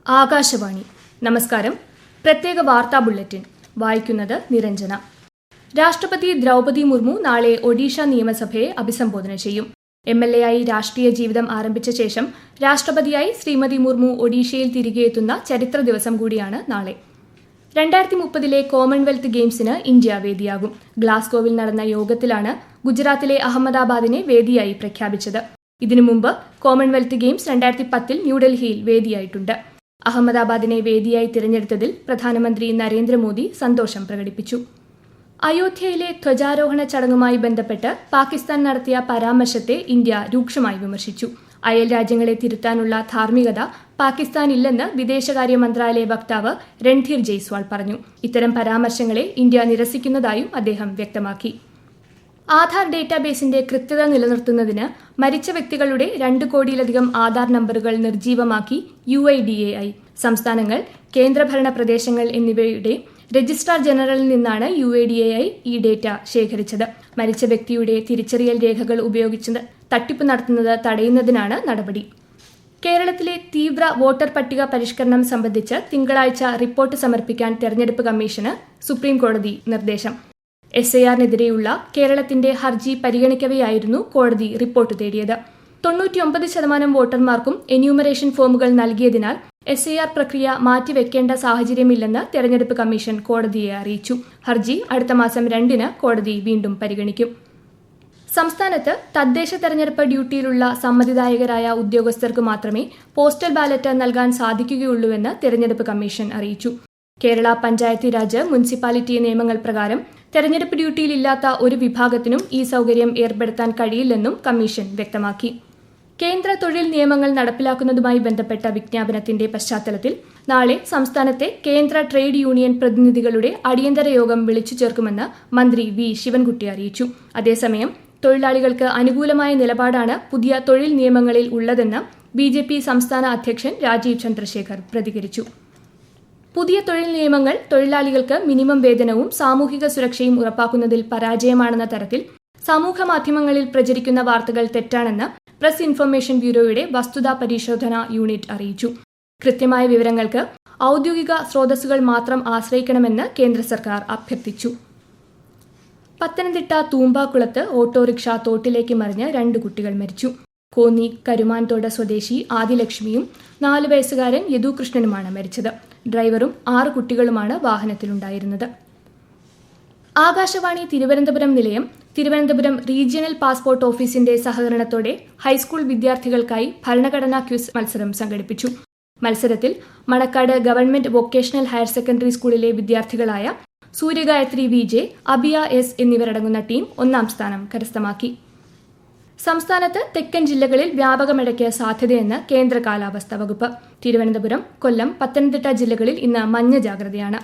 ആകാശവാണി. നമസ്കാരം. പ്രത്യേക വാർത്താ ബുള്ളറ്റിൻ വായിക്കുന്നത് നിരഞ്ജന. രാഷ്ട്രപതി ദ്രൗപദി മുർമു നാളെ ഒഡീഷ നിയമസഭയെ അഭിസംബോധന ചെയ്യും. MLA ആയി രാഷ്ട്രീയ ജീവിതം ആരംഭിച്ച ശേഷം രാഷ്ട്രപതിയായി ശ്രീമതി മുർമു ഒഡീഷയിൽ തിരികെ എത്തുന്ന ചരിത്ര ദിവസം കൂടിയാണ് നാളെ. 2030 കോമൺവെൽത്ത് ഗെയിംസിന് ഇന്ത്യ വേദിയാകും. ഗ്ലാസ്ഗോവിൽ നടന്ന യോഗത്തിലാണ് ഗുജറാത്തിലെ അഹമ്മദാബാദിനെ വേദിയായി പ്രഖ്യാപിച്ചത്. ഇതിനു മുമ്പ് കോമൺവെൽത്ത് ഗെയിംസ് 2010 ന്യൂഡൽഹിയിൽ വേദിയായിട്ടുണ്ട്. അഹമ്മദാബാദിനെ വേദിയായി തിരഞ്ഞെടുത്തതിൽ പ്രധാനമന്ത്രി നരേന്ദ്രമോദി സന്തോഷം പ്രകടിപ്പിച്ചു. അയോധ്യയിലെ ധ്വജാരോഹണ ചടങ്ങുമായി ബന്ധപ്പെട്ട് പാകിസ്ഥാൻ നടത്തിയ പരാമർശത്തെ ഇന്ത്യ രൂക്ഷമായി വിമർശിച്ചു. അയൽ രാജ്യങ്ങളെ തിരുത്താനുള്ള ധാർമ്മികത പാകിസ്ഥാനില്ലെന്ന് വിദേശകാര്യ മന്ത്രാലയ വക്താവ് രൺധീർ ജയ്സ്വാൾ പറഞ്ഞു. ഇത്തരം പരാമർശങ്ങളെ ഇന്ത്യ നിരസിക്കുന്നതായും അദ്ദേഹം വ്യക്തമാക്കി. ആധാർ ഡേറ്റാബേസിന്റെ കൃത്യത നിലനിർത്തുന്നതിന് മരിച്ച വ്യക്തികളുടെ 2 കോടിയിലധികം ആധാർ നമ്പറുകൾ നിർജീവമാക്കി UIDAI. സംസ്ഥാനങ്ങൾ, കേന്ദ്രഭരണ പ്രദേശങ്ങൾ എന്നിവയുടെ രജിസ്ട്രാർ ജനറലിൽ നിന്നാണ് UIDAI ഈ ഡേറ്റ ശേഖരിച്ചത്. മരിച്ച വ്യക്തിയുടെ തിരിച്ചറിയൽ രേഖകൾ ഉപയോഗിച്ച് തട്ടിപ്പ് നടത്തുന്നത് തടയുന്നതിനാണ് നടപടി. കേരളത്തിലെ തീവ്ര വോട്ടർ പട്ടിക പരിഷ്കരണം സംബന്ധിച്ച് തിങ്കളാഴ്ച റിപ്പോർട്ട് സമർപ്പിക്കാൻ തെരഞ്ഞെടുപ്പ് കമ്മീഷന് സുപ്രീം കോടതി നിർദ്ദേശം. SIR-നെതിരെയുള്ള കേരളത്തിന്റെ ഹർജി പരിഗണിക്കവെയായിരുന്നു കോടതി റിപ്പോർട്ട് തേടിയത്. 99% വോട്ടർമാർക്കും എന്യൂമറേഷൻ ഫോമുകൾ നൽകിയതിനാൽ SIR പ്രക്രിയ മാറ്റിവെക്കേണ്ട സാഹചര്യമില്ലെന്ന് തെരഞ്ഞെടുപ്പ് കമ്മീഷൻ കോടതിയെ അറിയിച്ചു. ഹർജി അടുത്ത മാസം 2-ന് കോടതി വീണ്ടും പരിഗണിക്കും. സംസ്ഥാനത്ത് തദ്ദേശ തെരഞ്ഞെടുപ്പ് ഡ്യൂട്ടിയിലുള്ള സമ്മതിദായകരായ ഉദ്യോഗസ്ഥർക്ക് മാത്രമേ പോസ്റ്റൽ ബാലറ്റ് നൽകാൻ സാധിക്കുകയുള്ളൂവെന്ന് തെരഞ്ഞെടുപ്പ് കമ്മീഷൻ അറിയിച്ചു. കേരള പഞ്ചായത്തി രാജ് മുനിസിപ്പാലിറ്റി നിയമങ്ങൾ പ്രകാരം തെരഞ്ഞെടുപ്പ് ഡ്യൂട്ടിയിലില്ലാത്ത ഒരു വിഭാഗത്തിനും ഈ സൗകര്യം ഏർപ്പെടുത്താൻ കഴിയില്ലെന്നും കമ്മീഷൻ വ്യക്തമാക്കി. കേന്ദ്ര തൊഴിൽ നിയമങ്ങൾ നടപ്പിലാക്കുന്നതുമായി ബന്ധപ്പെട്ട വിജ്ഞാപനത്തിന്റെ പശ്ചാത്തലത്തിൽ നാളെ സംസ്ഥാനത്തെ കേന്ദ്ര ട്രേഡ് യൂണിയൻ പ്രതിനിധികളുടെ അടിയന്തര യോഗം വിളിച്ചു ചേർക്കുമെന്ന് മന്ത്രി V. ശിവൻകുട്ടി അറിയിച്ചു. അതേസമയം തൊഴിലാളികൾക്ക് അനുകൂലമായ നിലപാടാണ് പുതിയ തൊഴിൽ നിയമങ്ങളിൽ ഉള്ളതെന്ന് BJP സംസ്ഥാന അധ്യക്ഷൻ രാജീവ് ചന്ദ്രശേഖർ പ്രതികരിച്ചു. പുതിയ തൊഴിൽ നിയമങ്ങൾ തൊഴിലാളികൾക്ക് മിനിമം വേതനവും സാമൂഹിക സുരക്ഷയും ഉറപ്പാക്കുന്നതിൽ പരാജയമാണെന്ന തരത്തിൽ സമൂഹ മാധ്യമങ്ങളിൽ പ്രചരിക്കുന്ന വാർത്തകൾ തെറ്റാണെന്ന് പ്രസ് ഇൻഫർമേഷൻ ബ്യൂറോയുടെ വസ്തുതാ പരിശോധനാ യൂണിറ്റ് അറിയിച്ചു. കൃത്യമായ വിവരങ്ങൾക്ക് ഔദ്യോഗിക സ്രോതസ്സുകൾ മാത്രം ആശ്രയിക്കണമെന്ന് കേന്ദ്ര സർക്കാർ അഭ്യർത്ഥിച്ചു. പത്തനംതിട്ട തൂമ്പാക്കുളത്ത് ഓട്ടോറിക്ഷ തോട്ടിലേക്ക് മറിഞ്ഞ് 2 കുട്ടികൾ മരിച്ചു. കോന്നി കരുമാൻതോട് സ്വദേശി ആദിലക്ഷ്മിയും 4 വയസ്സുകാരൻ യദുകൃഷ്ണനുമാണ് മരിച്ചത്. ഡ്രൈവറും 6 കുട്ടികളുമാണ് വാഹനത്തിലുണ്ടായിരുന്നത്. ആകാശവാണി തിരുവനന്തപുരം നിലയം തിരുവനന്തപുരം റീജിയണൽ പാസ്പോർട്ട് ഓഫീസിന്റെ സഹകരണത്തോടെ ഹൈസ്കൂൾ വിദ്യാർത്ഥികൾക്കായി ഭരണഘടനാ ക്വിസ് മത്സരം സംഘടിപ്പിച്ചു. മത്സരത്തിൽ Manakkad government vocational higher secondary സ്കൂളിലെ വിദ്യാർത്ഥികളായ സൂര്യഗായത്രി VJ, അബിയ S എന്നിവരടങ്ങുന്ന ടീം 1ാം സ്ഥാനം കരസ്ഥമാക്കി. സംസ്ഥാനത്ത് തെക്കൻ ജില്ലകളിൽ വ്യാപക മഴയ്ക്ക് സാധ്യതയെന്ന് കേന്ദ്ര കാലാവസ്ഥാ വകുപ്പ്. തിരുവനന്തപുരം, കൊല്ലം, പത്തനംതിട്ട ജില്ലകളിൽ ഇന്ന് മഞ്ഞ ജാഗ്രതയാണ്.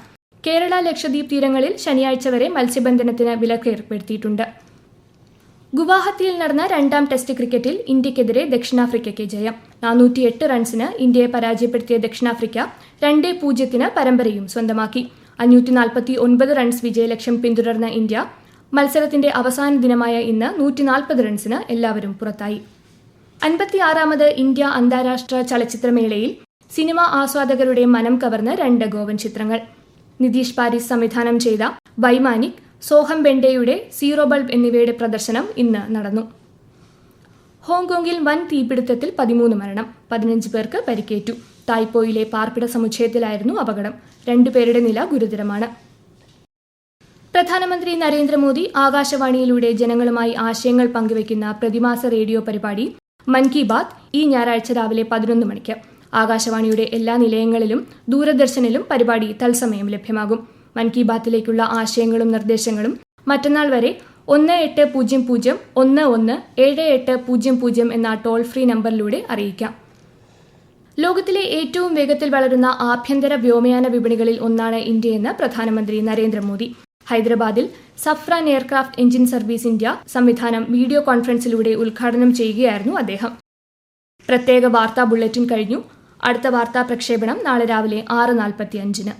കേരള, ലക്ഷദ്വീപ് തീരങ്ങളിൽ ശനിയാഴ്ച വരെ മത്സ്യബന്ധനത്തിന് വിലക്ക് ഏർപ്പെടുത്തിയിട്ടുണ്ട്. ഗുവാഹത്തിയിൽ നടന്ന 2ാം ടെസ്റ്റ് ക്രിക്കറ്റിൽ ഇന്ത്യക്കെതിരെ ദക്ഷിണാഫ്രിക്കയ്ക്ക് ജയം. 408 റൺസിന് ഇന്ത്യയെ പരാജയപ്പെടുത്തിയ ദക്ഷിണാഫ്രിക്ക 2-0 പരമ്പരയും സ്വന്തമാക്കി. 549 റൺസ് വിജയലക്ഷ്യം പിന്തുടർന്ന ഇന്ത്യ മത്സരത്തിന്റെ അവസാന ദിനമായ ഇന്ന് 140 റൺസിന് എല്ലാവരും പുറത്തായി. 56ാമത് ഇന്ത്യ അന്താരാഷ്ട്ര ചലച്ചിത്രമേളയിൽ സിനിമാ ആസ്വാദകരുടെ മനം കവർന്ന് 2 ഗോവൻ ചിത്രങ്ങൾ. നിതീഷ് പാരീസ് സംവിധാനം ചെയ്ത വൈമാനിക്, സോഹം ബെൻഡെയുടെ സീറോ ബൾബ് എന്നിവയുടെ പ്രദർശനം ഇന്ന് നടന്നു. ഹോങ്കോങ്ങിൽ വൻ തീപിടുത്തത്തിൽ 13 മരണം, 15 പേർക്ക് പരിക്കേറ്റു. തായ്പോയിലെ പാർപ്പിട സമുച്ചയത്തിലായിരുന്നു അപകടം. 2 പേരുടെ നില ഗുരുതരമാണ്. പ്രധാനമന്ത്രി നരേന്ദ്രമോദി ആകാശവാണിയിലൂടെ ജനങ്ങളുമായി ആശയങ്ങൾ പങ്കുവയ്ക്കുന്ന പ്രതിമാസ റേഡിയോ പരിപാടി മൻ കി ബാത്ത് ഈ ഞായറാഴ്ച രാവിലെ 11 മണിക്ക്. ആകാശവാണിയുടെ എല്ലാ നിലയങ്ങളിലും ദൂരദർശനിലും പരിപാടി തത്സമയം ലഭ്യമാകും. മൻ കി ബാത്തിലേക്കുള്ള ആശയങ്ങളും നിർദ്ദേശങ്ങളും മറ്റന്നാൾ വരെ 1800-11-7800 എന്ന ടോൾ ഫ്രീ നമ്പറിലൂടെ അറിയിക്കാം. ലോകത്തിലെ ഏറ്റവും വേഗത്തിൽ വളരുന്ന ആഭ്യന്തര വ്യോമയാന വിപണികളിൽ ഒന്നാണ് ഇന്ത്യയെന്ന് പ്രധാനമന്ത്രി നരേന്ദ്രമോദി. ഹൈദരാബാദിൽ Safran aircraft engine service India സംവിധാനം വീഡിയോ കോൺഫറൻസിലൂടെ ഉദ്ഘാടനം ചെയ്യുകയായിരുന്നു അദ്ദേഹം. പ്രത്യേക വാർത്താ ബുള്ളറ്റിൻ കഴിഞ്ഞു. അടുത്ത വാർത്താ പ്രക്ഷേപണം നാളെ രാവിലെ 6:45-ന്.